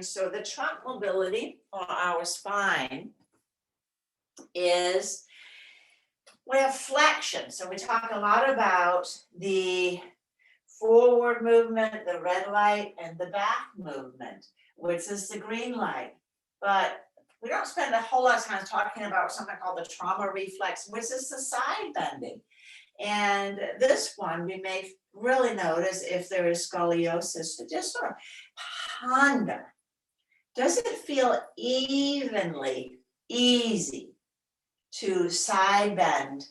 And so the trunk mobility or our spine is, we have flexion. So we talk a lot about the forward movement, the red light, and the back movement, which is the green light. But we don't spend a whole lot of time talking about something called the trauma reflex, which is the side bending. And this one we may really notice if there is scoliosis, to just sort of ponder. Does it feel evenly easy to side bend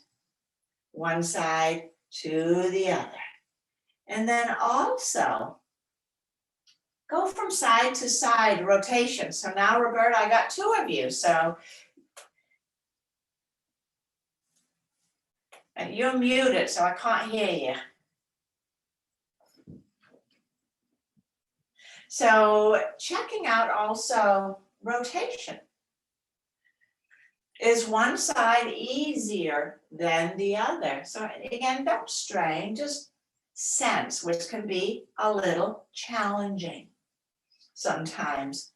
one side to the other? And then also go from side to side rotation. So now, Roberta, I got two of you. So you're muted, so I can't hear you. So checking out also rotation. Is one side easier than the other? So again, don't strain, just sense, which can be a little challenging sometimes.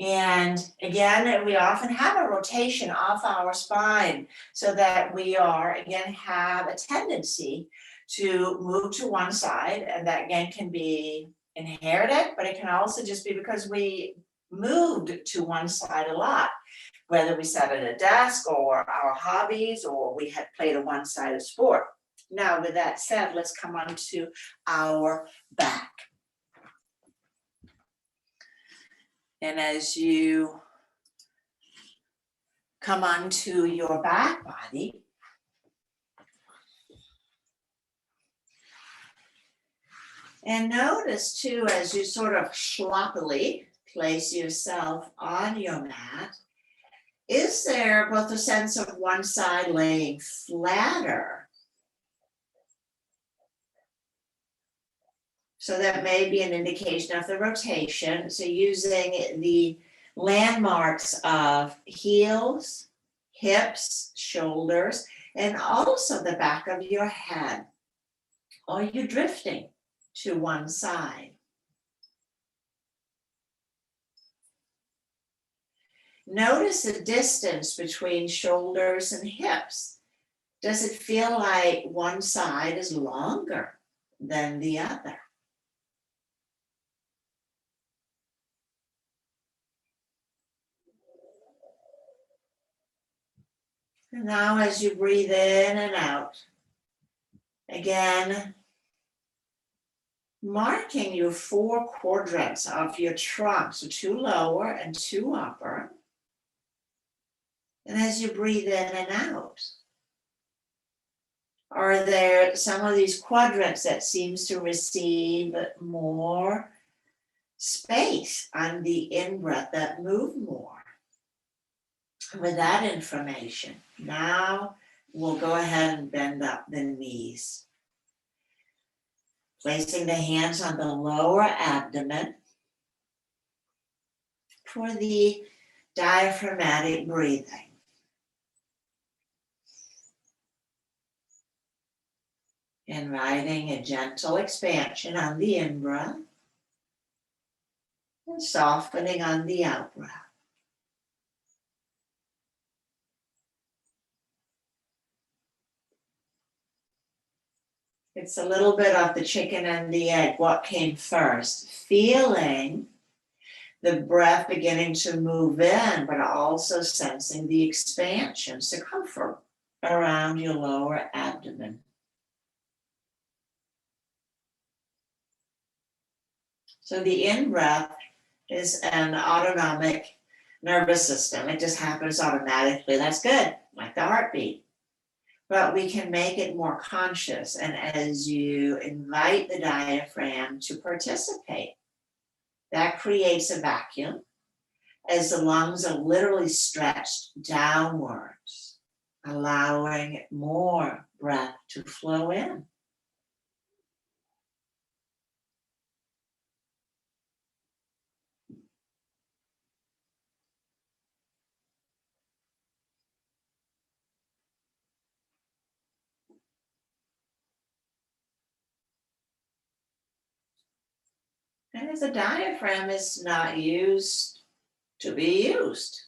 And again, we often have a rotation off our spine so that we have a tendency to move to one side, and that again can be inherited, but it can also just be because we moved to one side a lot, whether we sat at a desk or our hobbies, or we had played a one-sided sport. Now, with that said, let's come on to our back. And as you come onto your back body, and notice too, as you sort of sloppily place yourself on your mat, is there both a sense of one side laying flatter? So that may be an indication of the rotation. So using the landmarks of heels, hips, shoulders, and also the back of your head. Are you drifting to one side? Notice the distance between shoulders and hips. Does it feel like one side is longer than the other? And now as you breathe in and out, again, marking your 4 quadrants of your trunk, so 2 lower and 2 upper. And as you breathe in and out, are there some of these quadrants that seems to receive more space on the in-breath, that move more? With that information, now we'll go ahead and bend up the knees. Placing the hands on the lower abdomen for the diaphragmatic breathing. Inviting a gentle expansion on the in-breath and softening on the out-breath. It's a little bit of the chicken and the egg. What came first? Feeling the breath beginning to move in, but also sensing the expansion, circumference around your lower abdomen. So the in-breath is an autonomic nervous system. It just happens automatically. That's good, like the heartbeat. But we can make it more conscious. And as you invite the diaphragm to participate, that creates a vacuum as the lungs are literally stretched downwards, allowing more breath to flow in. And if the diaphragm is not used to be used,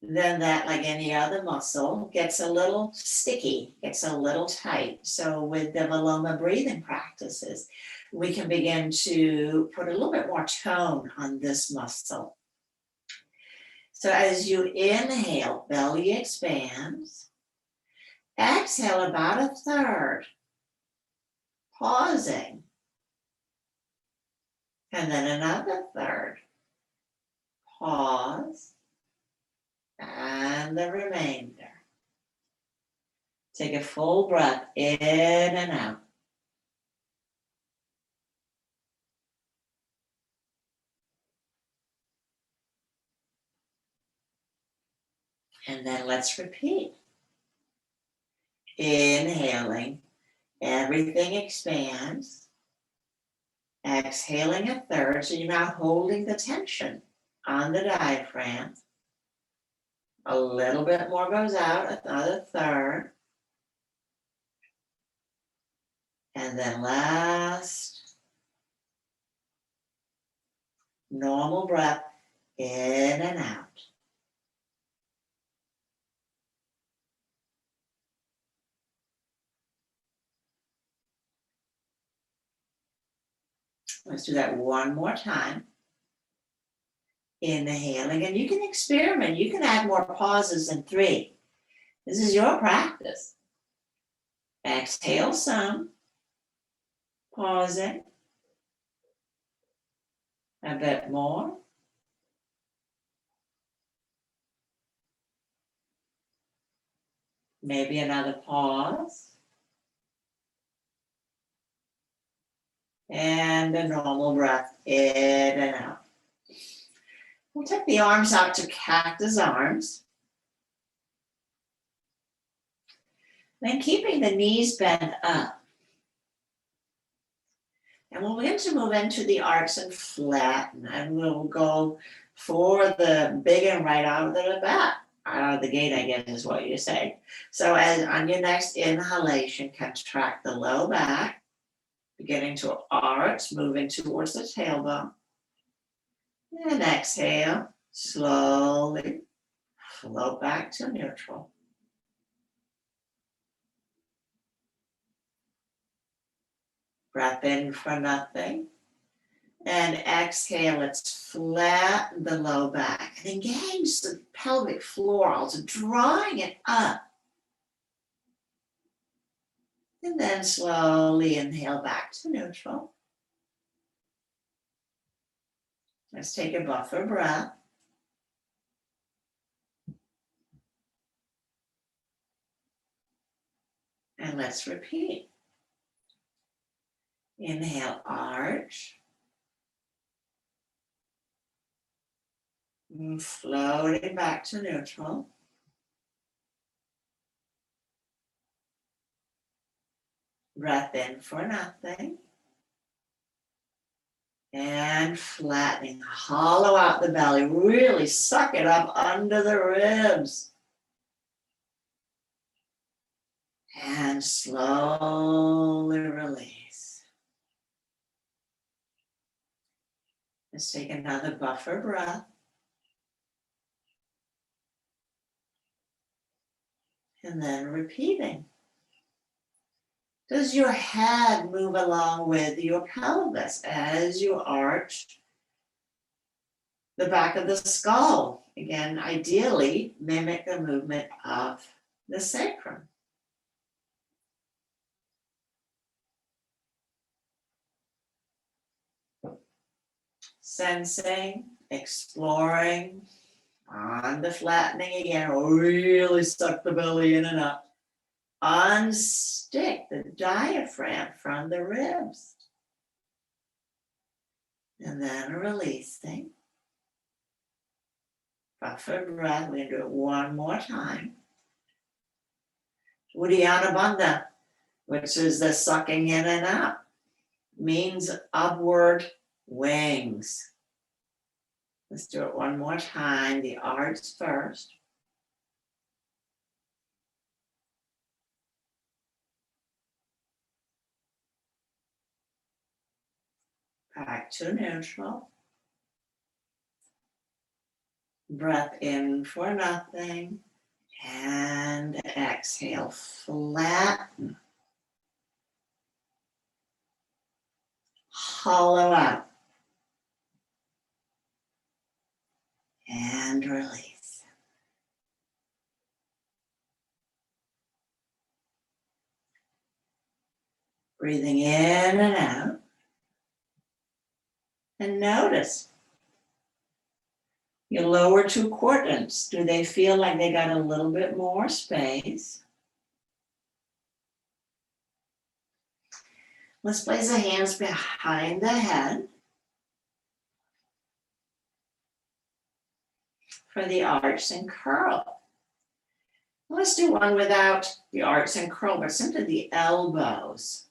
then that, like any other muscle, gets a little sticky, gets a little tight. So with the Viloma breathing practices, we can begin to put a little bit more tone on this muscle. So as you inhale, belly expands. Exhale about a third, pausing. And then another third. Pause. And the remainder. Take a full breath in and out. And then let's repeat. Inhaling, everything expands. Exhaling a third, so you're now holding the tension on the diaphragm. A little bit more goes out, another third. And then last, normal breath in and out. Let's do that one more time. Inhaling, and you can experiment. You can add more pauses than 3. This is your practice. Exhale some, pausing, a bit more. Maybe another pause. And a normal breath in and out. We'll take the arms out to cactus arms. Then keeping the knees bent up. And we'll begin to move into the arcs and flatten. And we'll go for the big and right out of the back. Out of the gate, I guess is what you say. So as on your next inhalation, contract the low back. Beginning to arch, moving towards the tailbone. And exhale, slowly float back to neutral. Breath in for nothing. And exhale, let's flatten the low back and engage the pelvic floor, also drawing it up. And then slowly inhale back to neutral. Let's take a buffer breath. And let's repeat. Inhale, arch. And floating back to neutral. Breath in for nothing. And flattening, hollow out the belly, really suck it up under the ribs. And slowly release. Let's take another buffer breath. And then repeating. Does your head move along with your pelvis as you arch the back of the skull? Again, ideally, mimic the movement of the sacrum. Sensing, exploring, on the flattening again, really suck the belly in and up. Unstick the diaphragm from the ribs. And then releasing. Buffer breath, we're going to do it one more time. Uddiyana Bandha, which is the sucking in and up, means upward wings. Let's do it one more time. The arch first. Back to neutral. Breath in for nothing. And exhale, flatten. Hollow out. And release. Breathing in and out. And notice your lower two quadrants. Do they feel like they got a little bit more space? Let's place the hands behind the head for the arch and curl. Let's do one without the arch and curl, but simply the elbows.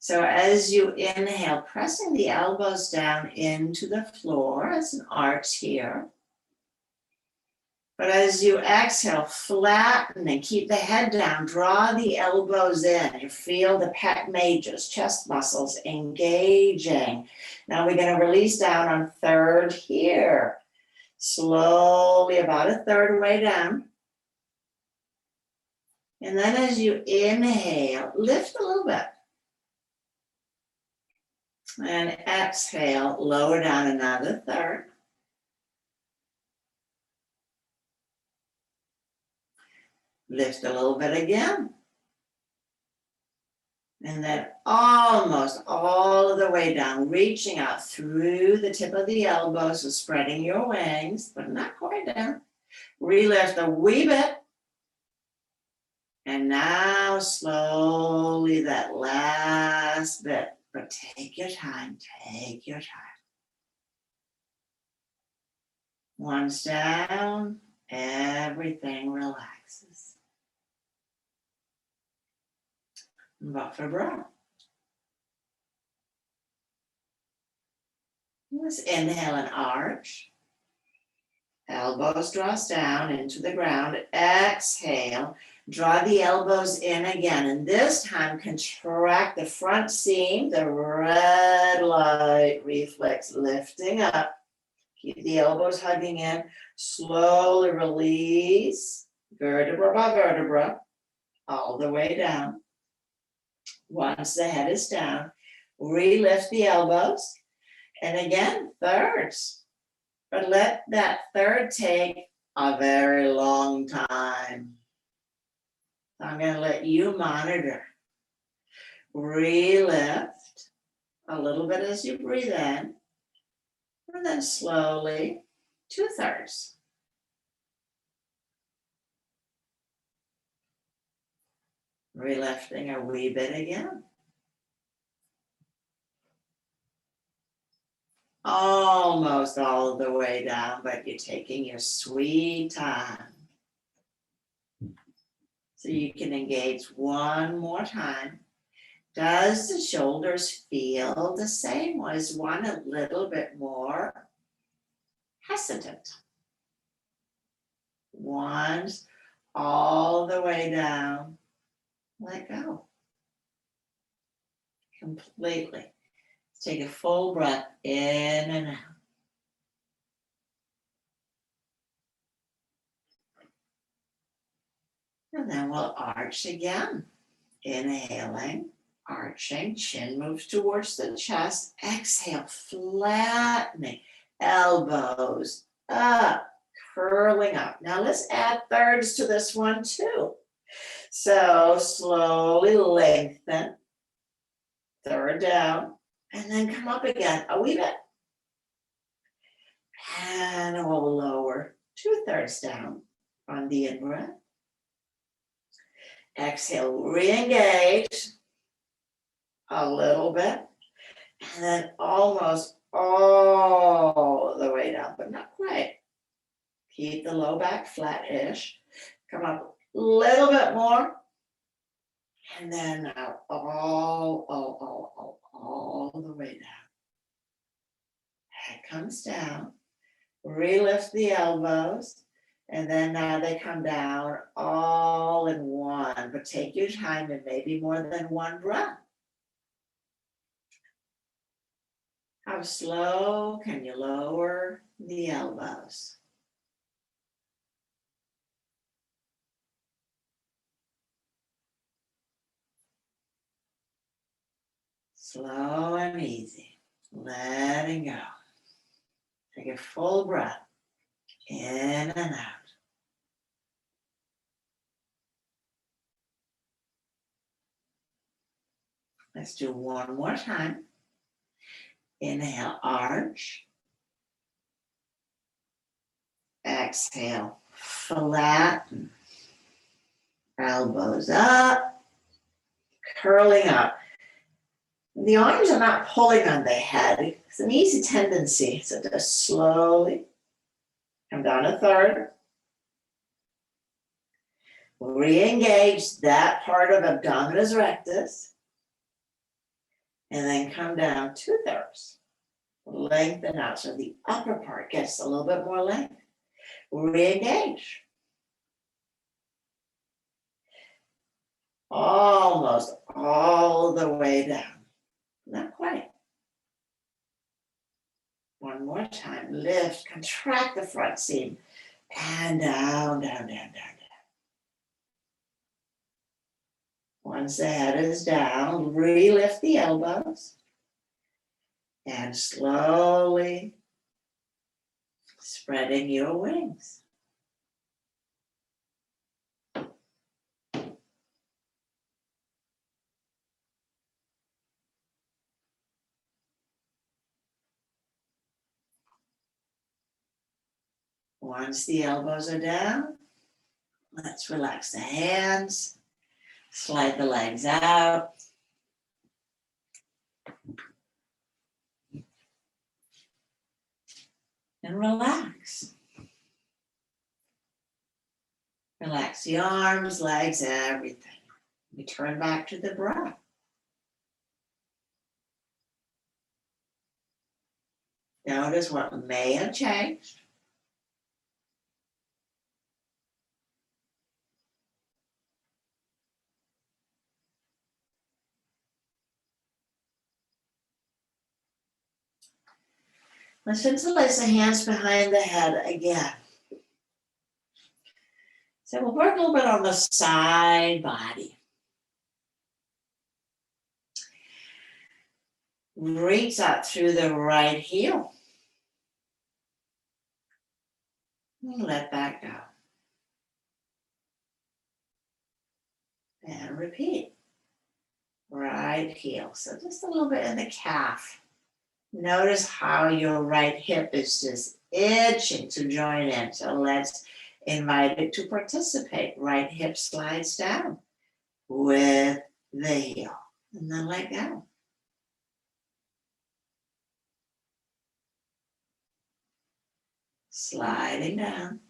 So as you inhale, pressing the elbows down into the floor as an arch here. But as you exhale, flatten and keep the head down. Draw the elbows in. You feel the pec majors, chest muscles engaging. Now we're going to release down on third here. Slowly, about a third way down. And then as you inhale, lift a little bit. And exhale, lower down another third. Lift a little bit again. And then almost all of the way down, reaching out through the tip of the elbows and spreading your wings, but not quite down. Relift a wee bit. And now slowly that last bit, but take your time, take your time. Once down, everything relaxes. Buffer breath. Let's inhale and arch. Elbows draws down into the ground. Exhale. Draw the elbows in again. And this time, contract the front seam, the red light reflex lifting up. Keep the elbows hugging in. Slowly release. Vertebra by vertebra. All the way down. Once the head is down, relift the elbows. And again, thirds. But let that third take a very long time. I'm going to let you monitor. Relift a little bit as you breathe in. And then slowly, 2/3. Relifting a wee bit again. Almost all the way down, but you're taking your sweet time. So you can engage one more time. Does the shoulders feel the same, or is one a little bit more hesitant? Once all the way down. Let go. Completely. Take a full breath in and out. And then we'll arch again. Inhaling, arching, chin moves towards the chest. Exhale, flattening, elbows up, curling up. Now let's add thirds to this one too. So slowly lengthen, third down, and then come up again a wee bit. And we'll lower 2/3 down on the in-breath. Exhale, re-engage a little bit, and then almost all the way down, but not quite. Keep the low back flat-ish. Come up a little bit more, and then all the way down. Head comes down. Relift the elbows. And then now they come down all in one, but take your time and maybe more than one breath. How slow can you lower the elbows? Slow and easy, letting go. Take a full breath, in and out. Let's do one more time. Inhale, arch. Exhale, flatten. Elbows up, curling up. The arms are not pulling on the head. It's an easy tendency. So just slowly come down a third. Re-engage that part of abdominis rectus. And then come down 2/3. Lengthen out so the upper part gets a little bit more length. Re-engage. Almost all the way down. Not quite. One more time. Lift, contract the front seam. And down, down, down, down, down. Once the head is down, re-lift the elbows. And slowly spreading your wings. Once the elbows are down, let's relax the hands, slide the legs out. And relax. Relax the arms, legs, everything. We turn back to the breath. Notice what may have changed. Let's interlace the hands behind the head again. So we'll work a little bit on the side body. Reach out through the right heel. And let that go. And repeat. Right heel. So just a little bit in the calf. Notice how your right hip is just itching to join in. So let's invite it to participate. Right hip slides down with the heel. And then let go. Sliding down.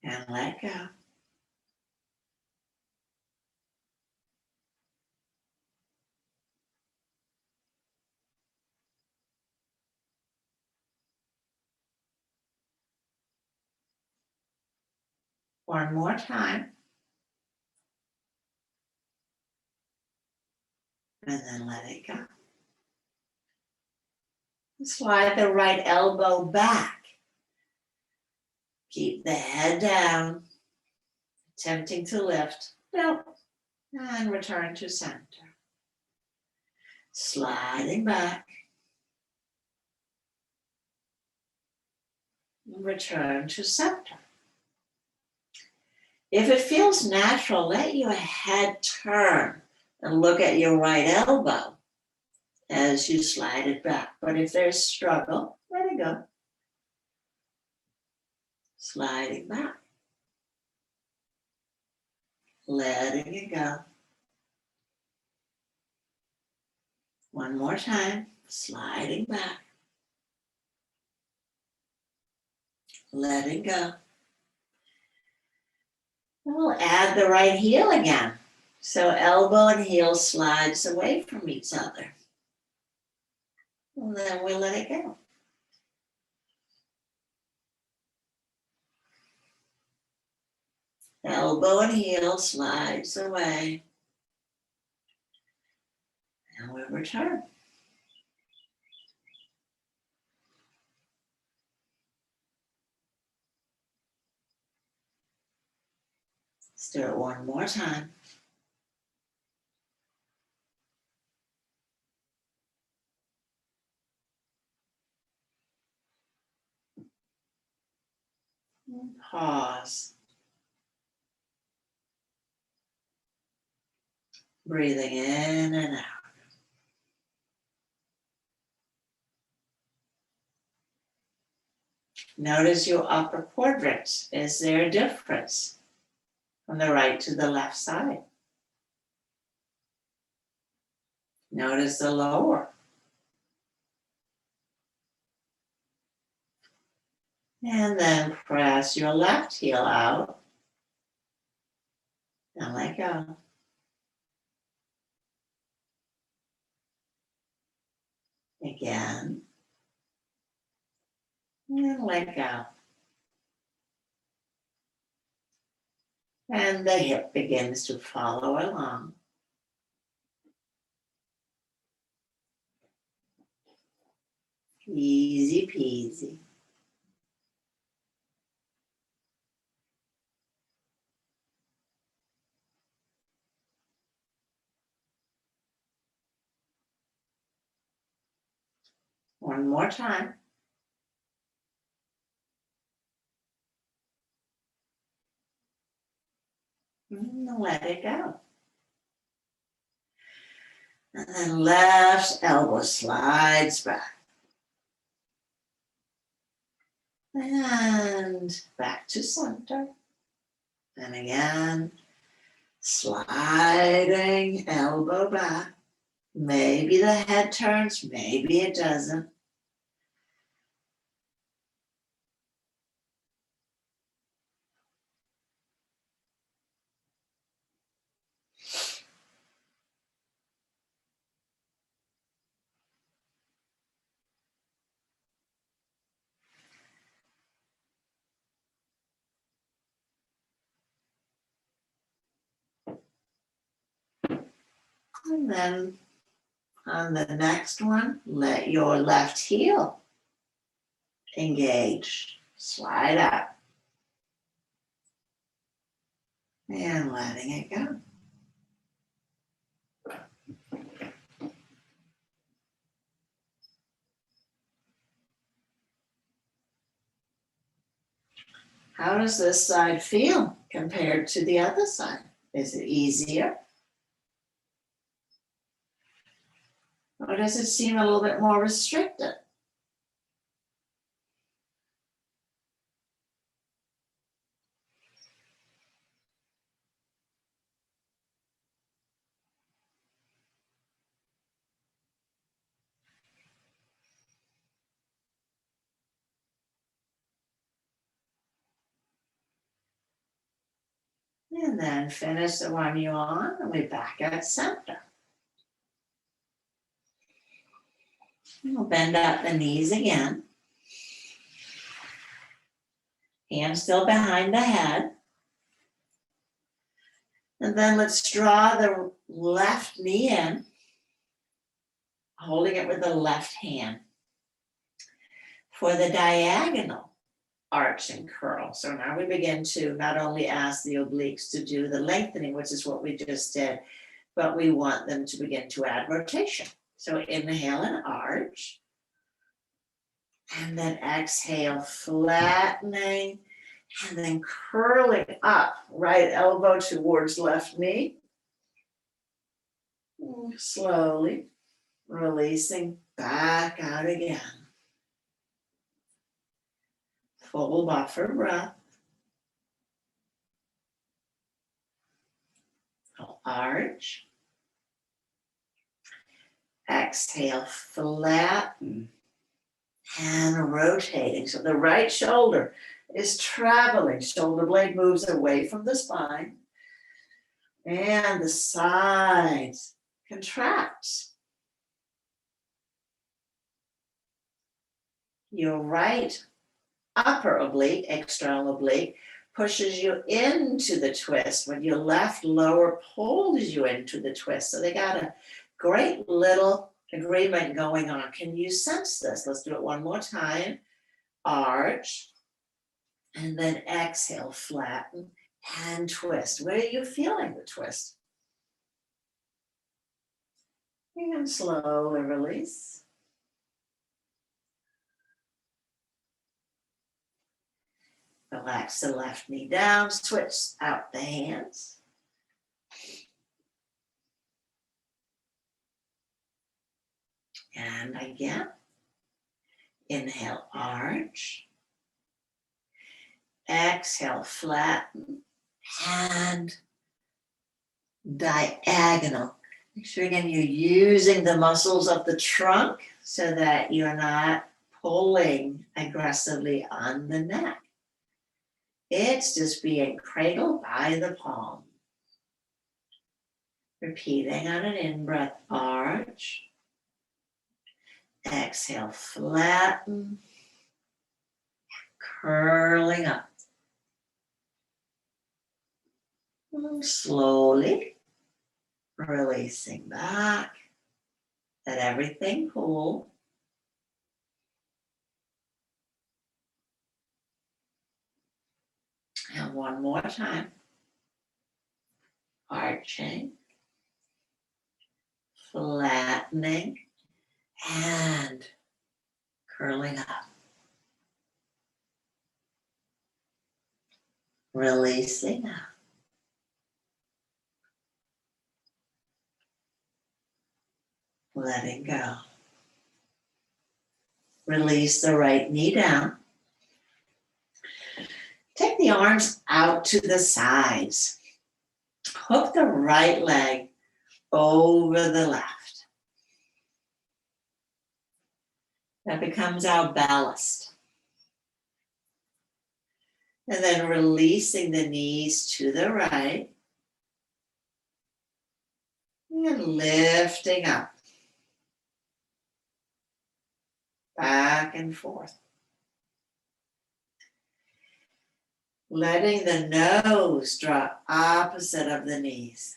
And let go. One more time. And then let it go. Slide the right elbow back. Keep the head down. Attempting to lift. Nope. And return to center. Sliding back. Return to center. If it feels natural, let your head turn and look at your right elbow as you slide it back. But if there's struggle, let it go. Sliding back. Letting it go. One more time. Sliding back. Letting go. And we'll add the right heel again. So elbow and heel slides away from each other. And then we'll let it go. Elbow and heel slides away. And we return. Let's do it one more time. Pause. Breathing in and out. Notice your upper quadrants. Is there a difference from the right to the left side? Notice the lower. And then press your left heel out and let go. Again. And let go. And the hip begins to follow along. Easy peasy. One more time. And let it go. And then left elbow slides back. And back to center. And again, sliding elbow back. Maybe the head turns, maybe it doesn't. And then on the next one, let your left heel engage. Slide up. And letting it go. How does this side feel compared to the other side? Is it easier? Or does it seem a little bit more restricted? And then finish the one you're on, and we're back at center. We'll bend out the knees again. Hands still behind the head. And then let's draw the left knee in, holding it with the left hand. For the diagonal arch and curl. So now we begin to not only ask the obliques to do the lengthening, which is what we just did, but we want them to begin to add rotation. So inhale and arch. And then exhale, flattening, and then curling up, right elbow towards left knee. Slowly releasing back out again. Full buffer breath. Arch. Exhale, flatten. And rotating. So the right shoulder is traveling. Shoulder blade moves away from the spine. And the sides contracts. Your right upper oblique, external oblique, pushes you into the twist when your left lower pulls you into the twist. So they got a great little agreement going on. Can you sense this? Let's do it one more time. Arch, and then exhale, flatten, and twist. Where are you feeling the twist? You can slowly release. Relax the left knee down, switch out the hands. And again, inhale, arch. Exhale, flatten and diagonal. Make sure again you're using the muscles of the trunk so that you're not pulling aggressively on the neck. It's just being cradled by the palm. Repeating on an in-breath, arch. Exhale, flatten. Curling up. And slowly releasing back. Let everything cool. And one more time. Arching, flattening, and curling up. Releasing up. Letting go. Release the right knee down. Take the arms out to the sides. Hook the right leg over the left. That becomes our ballast. And then releasing the knees to the right. And lifting up. Back and forth. Letting the nose drop opposite of the knees.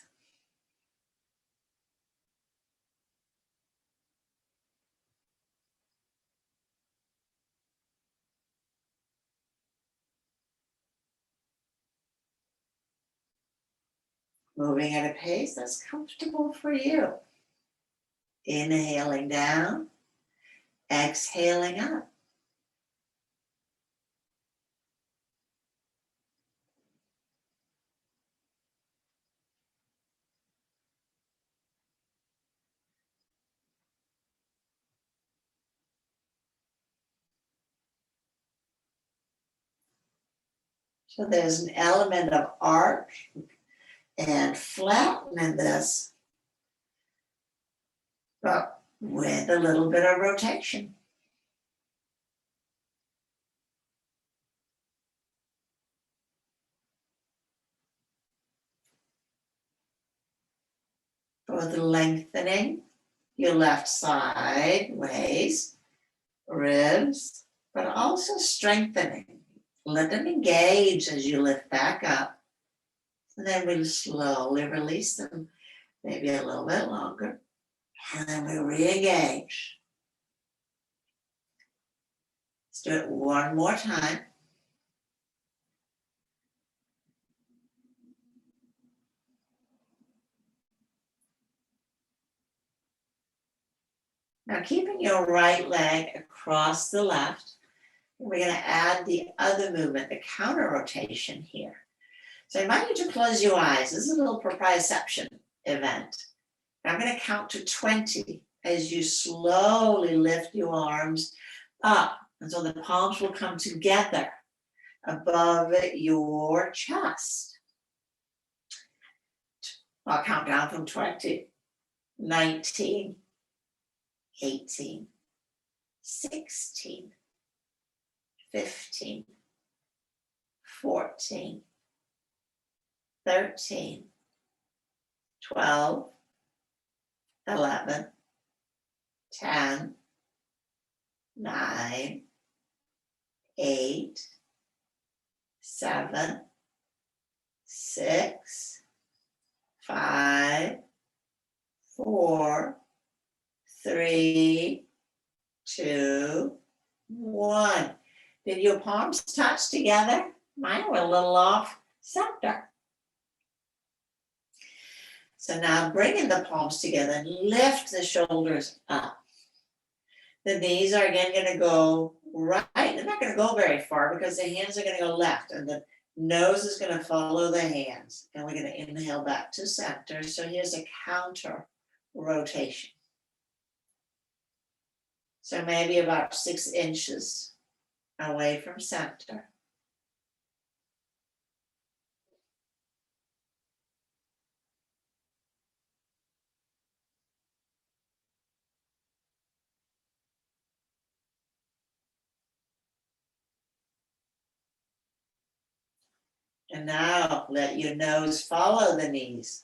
Moving at a pace that's comfortable for you. Inhaling down, exhaling up. So there's an element of arch and flatten in this, but with a little bit of rotation. Both lengthening your left side, waist, ribs, but also strengthening. Let them engage as you lift back up. And then we'll slowly release them, maybe a little bit longer. And then we re-engage. Let's do it one more time. Now keeping your right leg across the left, we're going to add the other movement, the counter rotation here. So I invite you to close your eyes. This is a little proprioception event. I'm going to count to 20 as you slowly lift your arms up until the palms will come together above your chest. I'll count down from 20, 19, 18, 16, 15, 14, 13, 12, 11, 10, 9, 8, 7, 6, 5, 4, 3, 2, 1. Did your palms touch together? Mine were a little off center. So now bringing the palms together, lift the shoulders up. The knees are again going to go right. They're not going to go very far because the hands are going to go left and the nose is going to follow the hands. And we're going to inhale back to center. So here's a counter rotation. So maybe about 6 inches away from center. And now let your nose follow the knees.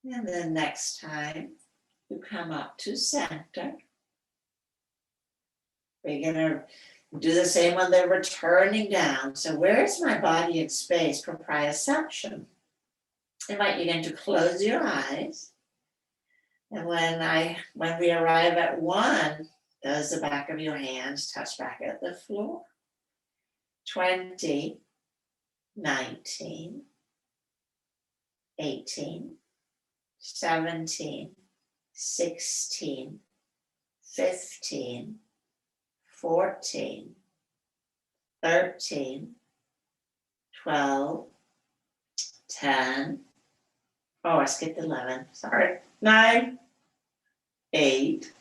And then next time you come up to center, we're going to do the same when they're returning down. So where is my body in space? Proprioception. I invite you again to close your eyes. And when we arrive at 1, does the back of your hands touch back at the floor? 20, 19, 18, 17, 16, 15, 14, 13, 12, 10, oh, I skipped 11, sorry, 9, 8,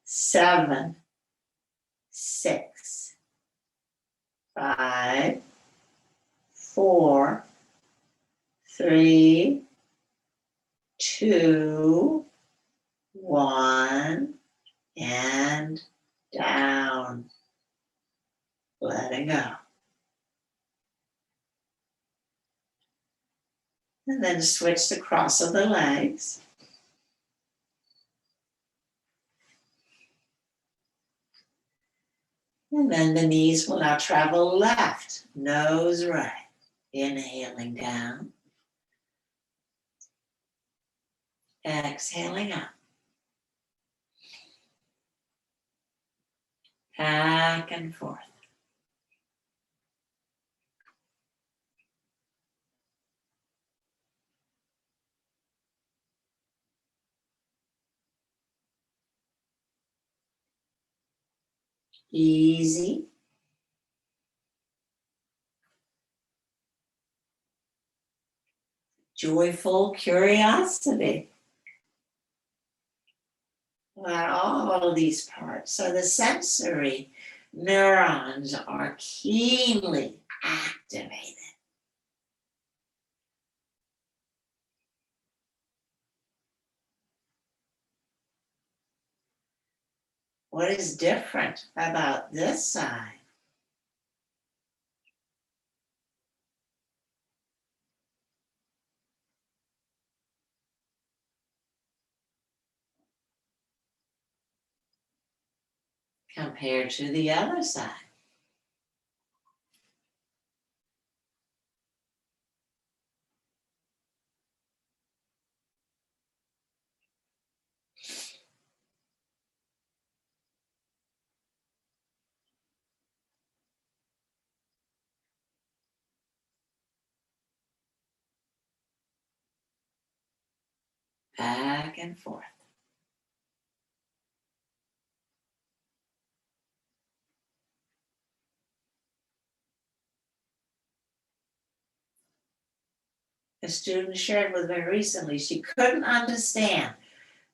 7, 6, 5, 4, 3, 2, 1, and down. Letting go. And then switch the cross of the legs. And then the knees will now travel left, nose right. Inhaling down. Exhaling up. Back and forth. Easy. Joyful curiosity about all of these parts. So the sensory neurons are keenly activated. What is different about this side? Compared to the other side? Back and forth. A student shared with me recently, she couldn't understand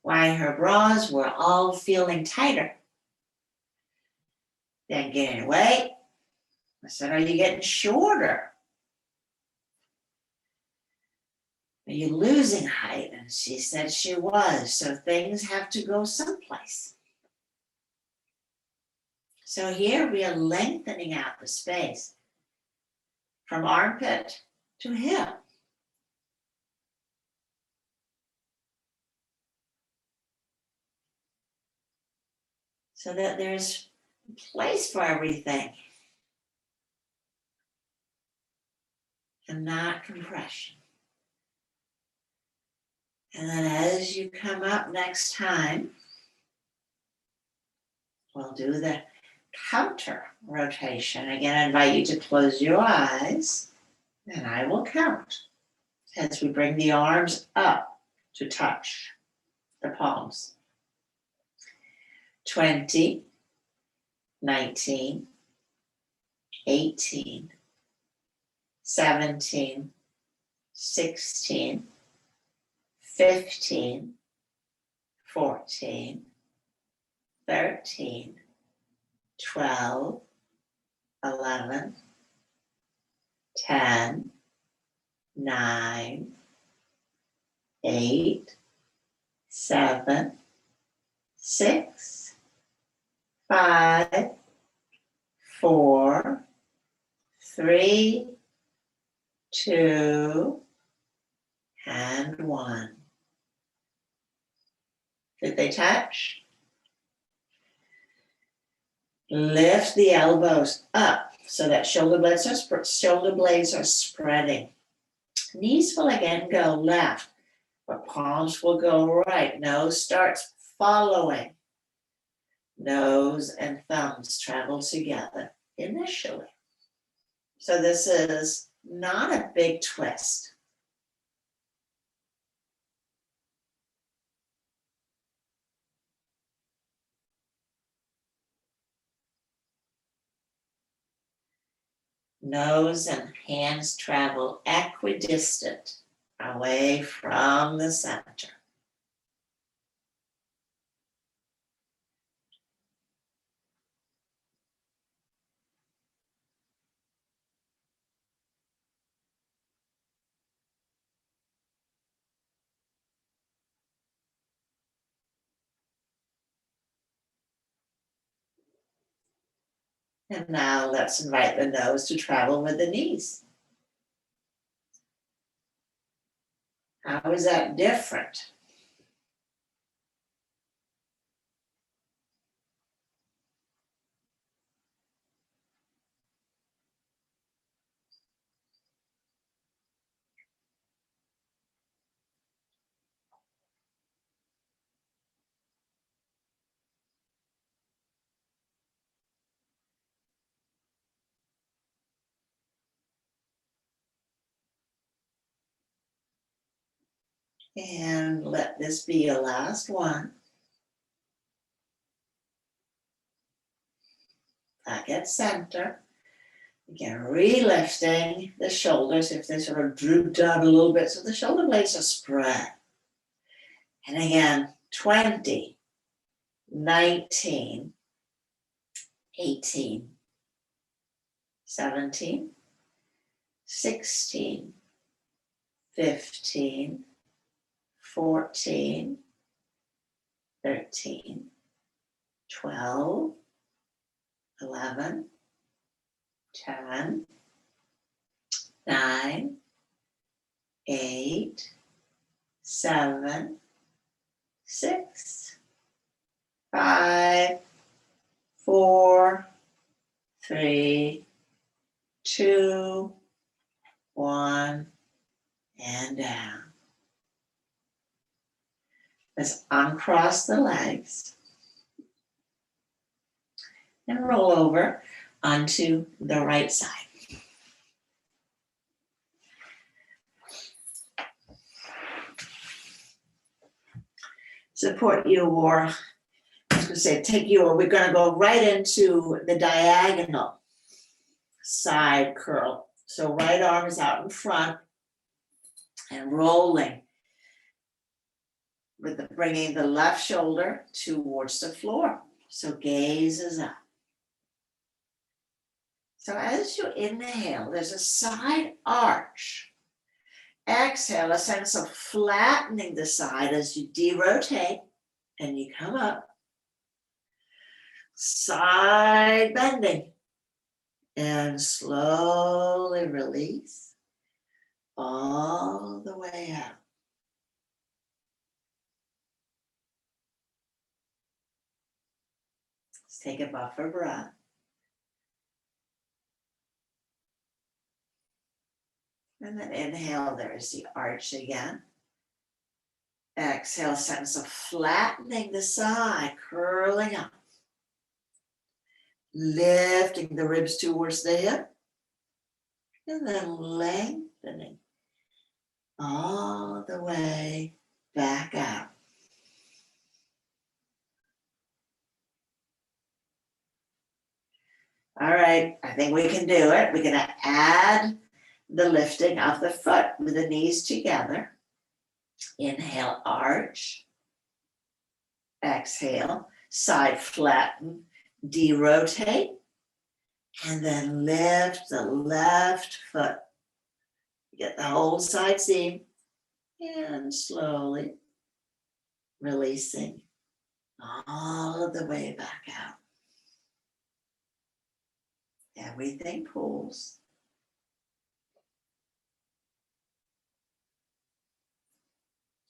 why her bras were all feeling tighter than gaining weight. I said, are you getting shorter? Are you losing height? And she said she was. So things have to go someplace. So here we are lengthening out the space from armpit to hip. so that there's a place for everything and not compression. And then as you come up next time, we'll do the counter rotation. Again, I invite you to close your eyes, and I will count as we bring the arms up to touch the palms. 20, 19, 18, 17, 16, 15, 14, 13, 12, 11, 10, 9, 8, 7, 6, 5, 4, 3, 2, and 1. Did they touch? Lift the elbows up so that shoulder blades are spreading. Knees will again go left, but palms will go right. Nose starts following. Nose and thumbs travel together initially. So this is not a big twist. Nose and hands travel equidistant away from the center. And now let's invite the nose to travel with the knees. How is that different? And let this be your last one. Back at center. Again, re-lifting the shoulders if they sort of droop down a little bit so the shoulder blades are spread. And again, 20, 19, 18, 17, 16, 15, 14, 13, 12, 11, 10, 9, 8, 7, 6, 5, 4, 3, 2, 1, and down. Let's uncross the legs and roll over onto the right side. Support your, I was going to say, we're going to go right into the diagonal side curl. So right arm is out in front and rolling, with bringing the left shoulder towards the floor. So gaze is up. So as you inhale, there's a side arch. Exhale, a sense of flattening the side as you derotate and you come up. Side bending. And slowly release all the way out. Take a buffer breath. And then inhale, there's the arch again. Exhale, sense of flattening the side, curling up. Lifting the ribs towards the hip. And then lengthening all the way back out. All right, I think we can do it. We're going to add the lifting of the foot with the knees together. Inhale, arch. Exhale, side flatten, derotate. And then lift the left foot. Get the whole side seam. And slowly releasing all of the way back out. Everything pulls.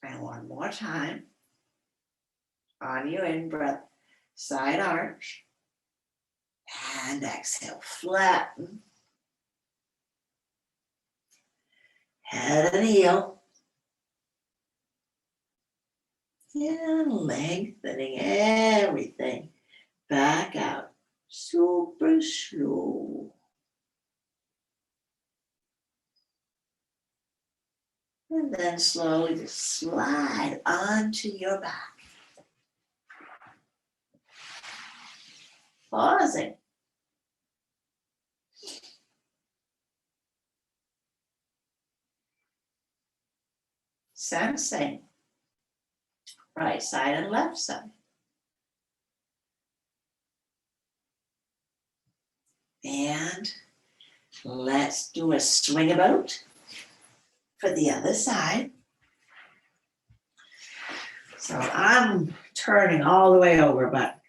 And one more time. On your in-breath, side arch. And exhale, flatten. Head and heel. And lengthening everything back out. Super slow. And then slowly just slide onto your back. Pausing. Sensing. Right side and left side. And let's do a swing about for the other side. So I'm turning all the way over, but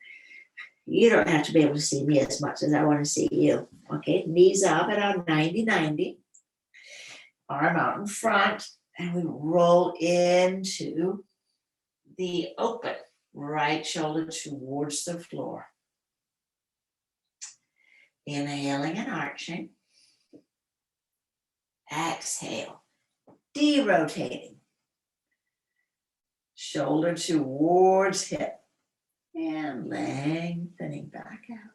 you don't have to be able to see me as much as I want to see you. Okay, knees up at our 90-90. Arm out in front, and we roll into the open. Right shoulder towards the floor. Inhaling and arching. Exhale, derotating. Shoulder towards hip. And lengthening back out.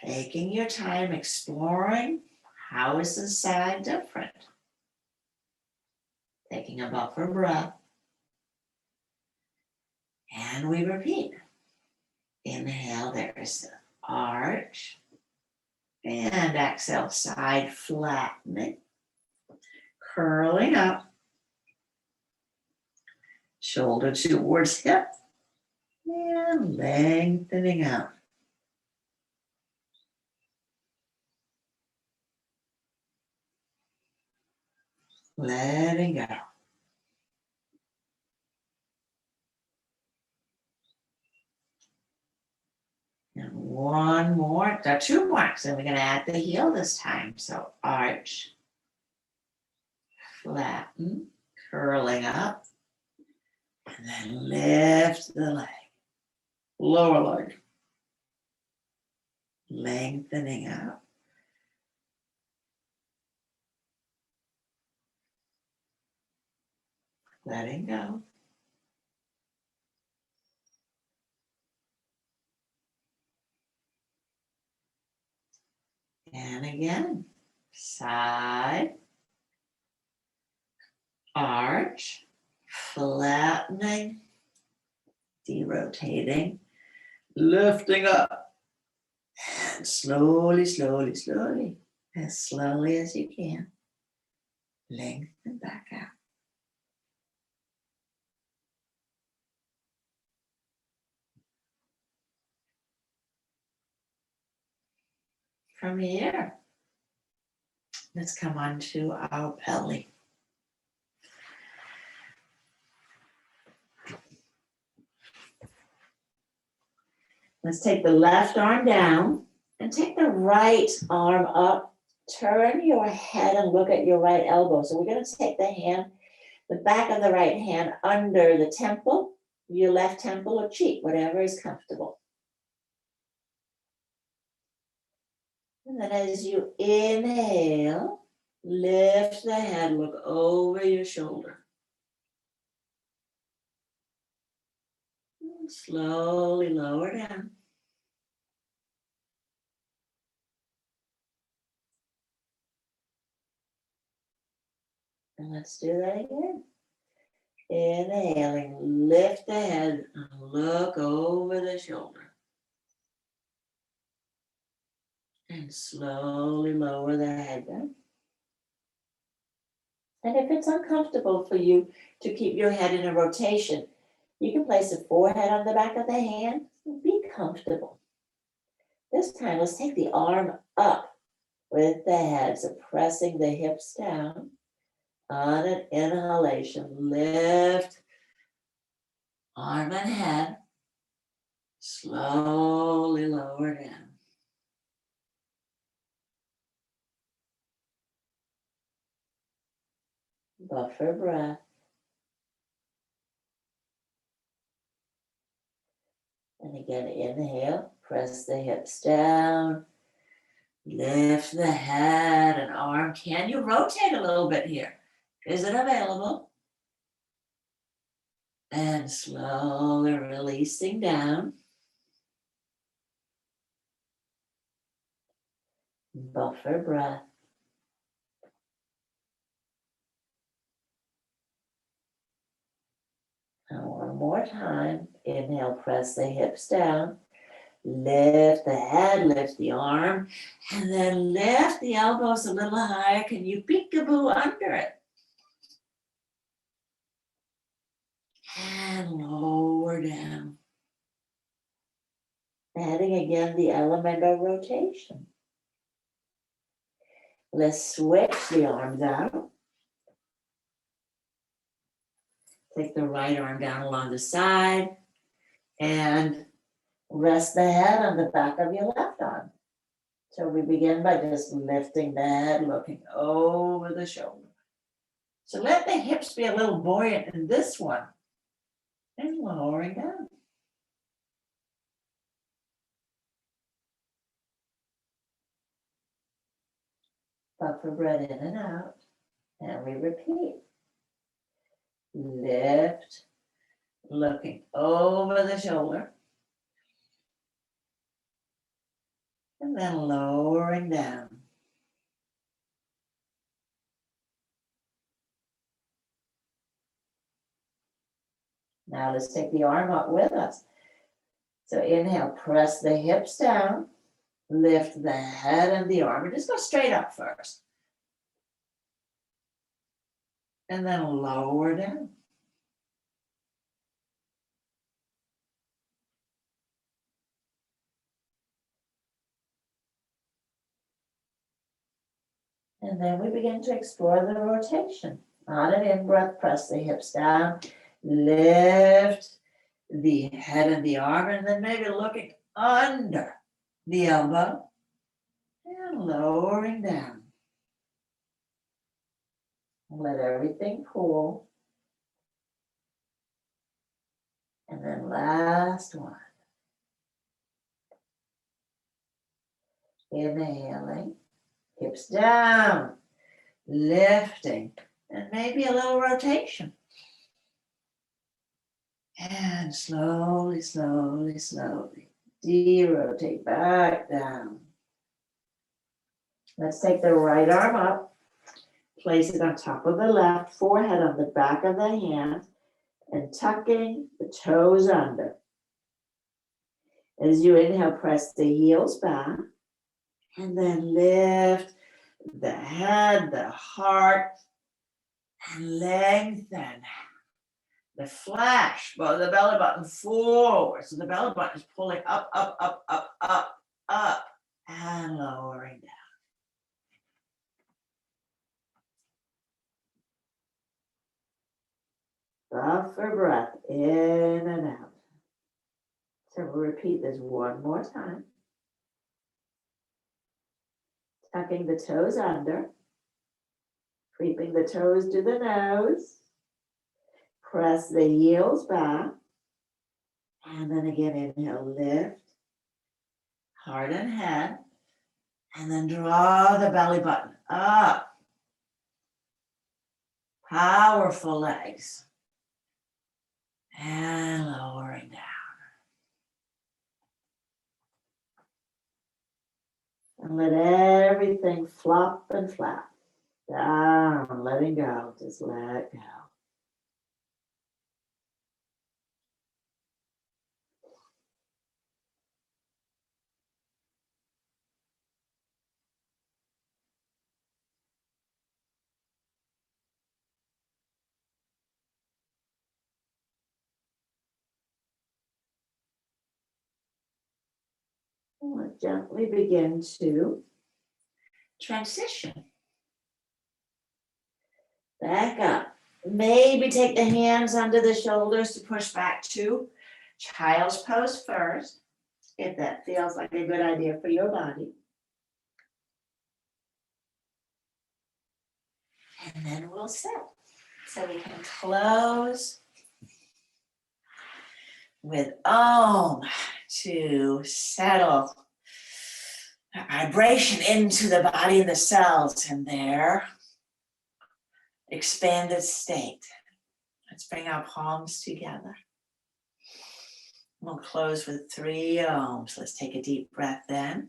Taking your time exploring how is the side different. Taking a buffer breath. And we repeat. Inhale, there's the arch. And exhale, side flattening. Curling up. Shoulder towards hip. And lengthening out. Letting go. And one more, two more. So we're going to add the heel this time. So arch, flatten, curling up, and then lift the leg, lower leg, lengthening out. Letting go. And again, side, arch, flattening, derotating, lifting up, and slowly, slowly, slowly, as slowly as you can, lengthen back out. From here, let's come on to our belly. Let's take the left arm down and take the right arm up. Turn your head and look at your right elbow. So we're going to take the hand The back of the right hand under the temple, your left temple or cheek, whatever is comfortable. And then as you inhale, lift the head, look over your shoulder. And slowly lower down. And let's do that again. Inhaling, lift the head and look over the shoulder. And slowly lower the head down. And if it's uncomfortable for you to keep your head in a rotation, you can place the forehead on the back of the hand. Be comfortable. This time, let's take the arm up with the head, so pressing the hips down. On an inhalation, lift arm and head. Slowly lower down. Buffer breath. And again, inhale, press the hips down. Lift the head and arm. Can you rotate a little bit here? Is it available? And slowly releasing down. Buffer breath. And one more time. Inhale, press the hips down. Lift the head, lift the arm, and then lift the elbows a little higher. Can you peekaboo under it? And lower down. Adding again the element of rotation. Let's switch the arms out. Take the right arm down along the side and rest the head on the back of your left arm. So we begin by just lifting the head, looking over the shoulder. So let the hips be a little buoyant in this one and lowering down. Buffer breath in and out, and we repeat. Lift, looking over the shoulder, and then lowering down. Now let's take the arm up with us. So inhale, press the hips down, lift the head and the arm, and just go straight up first. And then lower down. And then we begin to explore the rotation. On an in-breath, press the hips down, lift the head and the arm, and then maybe looking under the elbow and lowering down. Let everything cool. And then last one. Inhaling, hips down, lifting, and maybe a little rotation. And slowly, slowly, slowly, de-rotate back down. Let's take the right arm up, place it on top of the left, forehead on the back of the hand, and tucking the toes under. As you inhale, press the heels back, and then lift the head, the heart, and lengthen the flash, well, the belly button forward. So the belly button is pulling up, up, up, up, up, up, and lowering down. Buffer breath in and out. So we'll repeat this one more time. Tucking the toes under, creeping the toes to the nose, Press the heels back. And then again, inhale, lift. Heart and head. And then draw the belly button up. Powerful legs. And lowering down. And let everything flop and flap. Down, letting go, just let go. We'll gently begin to transition. Back up. Maybe take the hands under the shoulders to push back to child's pose first, if that feels like a good idea for your body. And then we'll sit. So we can close with Om to settle vibration into the body and the cells in their expanded state. Let's bring our palms together. We'll close with 3 Oms. Let's take a deep breath in.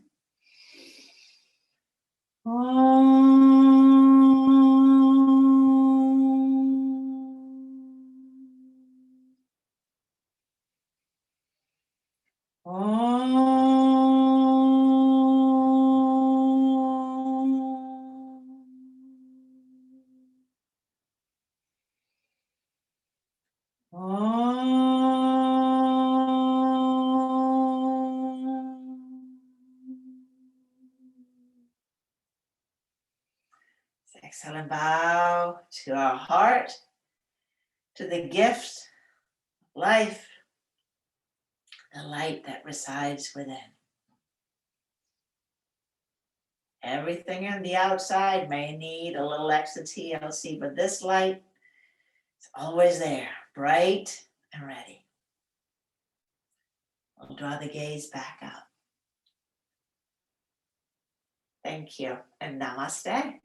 Exhale and bow to our heart, to the gift, life, the light that resides within. Everything on the outside may need a little extra TLC, but this light is always there, bright and ready. We'll draw the gaze back up. Thank you, and namaste.